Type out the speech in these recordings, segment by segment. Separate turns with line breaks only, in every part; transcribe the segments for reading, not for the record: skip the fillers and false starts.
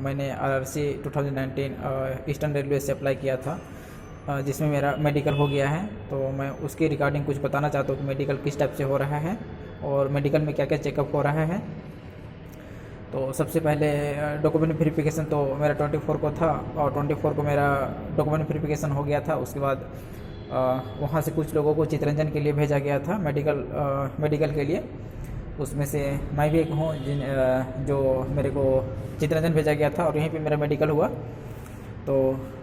मैंने RRC 2019 eastern railway से apply किया था, जिसमें मेरा मेडिकल हो गया है। तो मैं उसकी रिगार्डिंग कुछ बताना चाहता हूँ कि मेडिकल किस टाइप से हो रहा है और मेडिकल में क्या क्या चेकअप हो रहा है। तो सबसे पहले डॉक्यूमेंट वेरिफिकेशन तो मेरा 24 को था और 24 को मेरा डॉक्यूमेंट वेरिफिकेशन हो गया था। उसके बाद वहाँ से कुछ लोगों को चितरंजन के लिए भेजा गया था मेडिकल के लिए। उसमें से मैं भी एक हूँ जो मेरे को चितरंजन भेजा गया था और यहीं पे मेरा मेडिकल हुआ। तो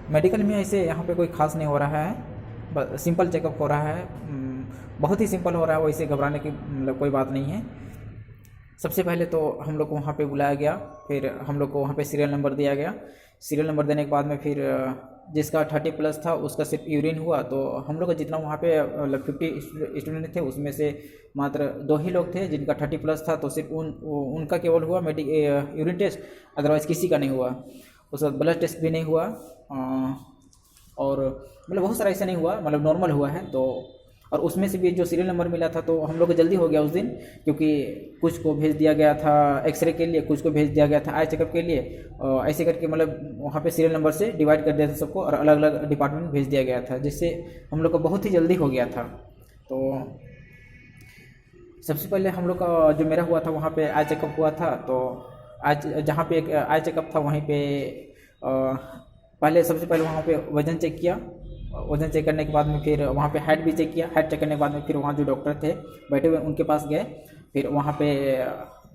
मेडिकल में ऐसे यहाँ पे कोई ख़ास नहीं हो रहा है, बस सिंपल चेकअप हो रहा है। बहुत ही सिंपल हो रहा है, वैसे घबराने की मतलब कोई बात नहीं है। सबसे पहले तो हम लोग को वहाँ पे बुलाया गया, फिर हम लोग को वहाँ पे सीरियल नंबर दिया गया। सीरियल नंबर देने के बाद में फिर जिसका 30+ था उसका सिर्फ यूरिन हुआ। तो हम लोग का जितना वहाँ पे मतलब 50 स्टूडेंट थे, उसमें से मात्र 2 ही लोग थे जिनका 30+ था। तो सिर्फ उनका केवल हुआ यूरिन टेस्ट, अदरवाइज़ किसी का नहीं हुआ। उसके बाद ब्लड टेस्ट भी नहीं हुआ और मतलब बहुत सारा ऐसा नहीं हुआ, मतलब नॉर्मल हुआ है। तो और उसमें से भी जो सीरियल नंबर मिला था तो हम लोग को जल्दी हो गया उस दिन, क्योंकि कुछ को भेज दिया गया था एक्सरे के लिए, कुछ को भेज दिया गया था आई चेकअप के लिए। ऐसे करके मतलब वहाँ पे सीरियल नंबर से डिवाइड कर दिया था सबको और अलग अलग डिपार्टमेंट भेज दिया गया था, जिससे हम लोग को बहुत ही जल्दी हो गया था। तो सबसे पहले हम लोग का जो मेरा हुआ था वहाँ पे आई चेकअप हुआ था। तो आज जहाँ पे एक आई चेकअप था वहीं पे पहले सबसे पहले वहाँ पे वज़न चेक किया। वज़न चेक करने के बाद में फिर वहाँ पे हाइट भी चेक किया। हाइट चेक करने के बाद में फिर वहाँ जो डॉक्टर थे बैठे हुए उनके पास गए। फिर वहाँ पे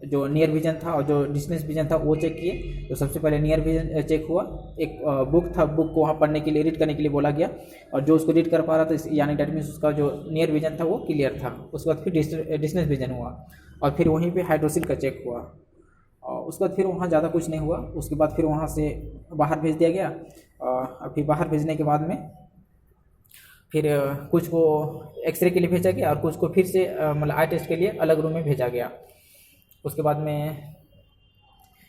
जो नियर विजन था और जो डिस्टेंस विजन था वो चेक किए। तो सबसे पहले नियर विजन चेक हुआ। एक बुक था, बुक को वहाँ पढ़ने के लिए, रीड करने के लिए बोला गया और जो उसको रीड कर पा रहा था यानी डेट मीन्स उसका जो नियर विजन था वो क्लियर था। उसके बाद फिर डिस्टेंस विजन हुआ और फिर वहीं पर हाइड्रोसिल का चेक हुआ और उसके बाद फिर वहाँ ज़्यादा कुछ नहीं हुआ। उसके बाद फिर वहाँ से बाहर भेज दिया गया। फिर बाहर भेजने के बाद में फिर कुछ को एक्सरे के लिए भेजा गया और कुछ को फिर से मतलब आई टेस्ट के लिए अलग रूम में भेजा गया। उसके बाद में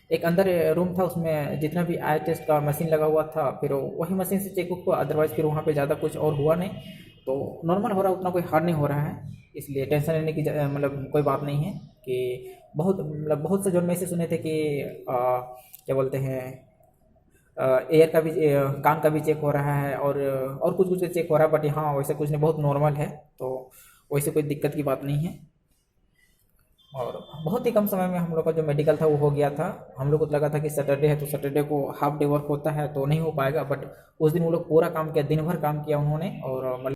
एक अंदर रूम था, उसमें जितना भी आई टेस्ट का मशीन लगा हुआ था फिर वही मशीन से चेक हुआ। अदरवाइज़ फिर वहाँ पे ज़्यादा कुछ और हुआ नहीं। तो नॉर्मल हो रहा है, उतना कोई हार्ड नहीं हो रहा है, इसलिए टेंशन लेने की मतलब कोई बात नहीं है। कि बहुत से जो मैं से सुने थे कि क्या बोलते हैं एयर का भी कान का भी चेक हो रहा है और कुछ चेक हो रहा है, बट हाँ वैसे कुछ नहीं, बहुत नॉर्मल है। तो वैसे कोई दिक्कत की बात नहीं है और बहुत ही कम समय में हम लोग का जो मेडिकल था वो हो गया था। हम लोग को लगा था कि सैटरडे है तो सैटरडे को हाफ डे वर्क होता है तो नहीं हो पाएगा, बट उस दिन वो लोग पूरा काम किया, दिन भर काम किया उन्होंने और